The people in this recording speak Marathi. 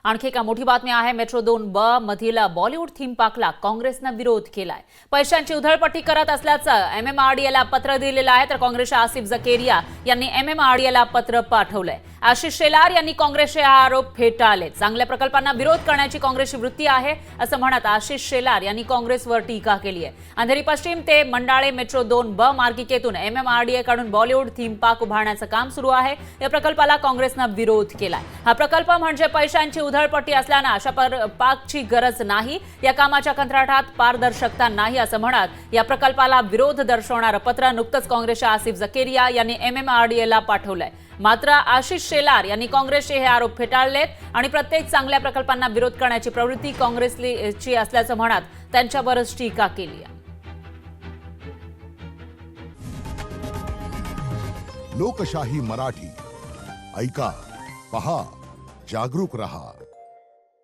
आणखी एका मोठी बातमी आहे। मेट्रो 2 ब मधील बॉलिवूड थीम पार्कला काँग्रेसनं विरोध केलाय। पैशांची उधळपट्टी करत असल्याचं एमएमआरडीएला पत्र दिलेलं आहे, तर काँग्रेसचे आसिफ झकेरिया यांनी एमएमआरडीएला पत्र पाठवलंय। आशिष शेलार यांनी काँग्रेसचे आरोप फेटाळले। चांगल्या प्रकल्पांना विरोध करण्याची काँग्रेसची वृत्ती आहे असं म्हणत आशिष शेलार यांनी काँग्रेसवर टीका केली आहे। अंधेरी पश्चिम ते मंडाळे मेट्रो 2 ब मार्गिकेतून एमएमआरडीए कडून बॉलिवूड थीम पार्क उभारण्याचं काम सुरू आहे। या प्रकल्पाला काँग्रेसनं विरोध केलाय। हा प्रकल्प म्हणजे पैशांची उधळपट्टी असल्याने अशा पार्कची गरज नाही। या कामाच्या कंत्राटात पारदर्शकता नाही असं म्हणत या प्रकल्पाला विरोध दर्शवणारं पत्र नुकतंच काँग्रेसच्या आसिफ झकेरिया यांनी एमएमआरडीएला पाठवलंय। मात्र आशिष शेलार यांनी काँग्रेसचे हे आरोप फेटाळलेत आणि प्रत्येक चांगल्या प्रकल्पांना विरोध करण्याची प्रवृत्ती काँग्रेसची असल्याचं म्हणत त्यांच्यावरच टीका केली आहे। लोकशाही मराठी ऐका, पहा, जागरूक रहा।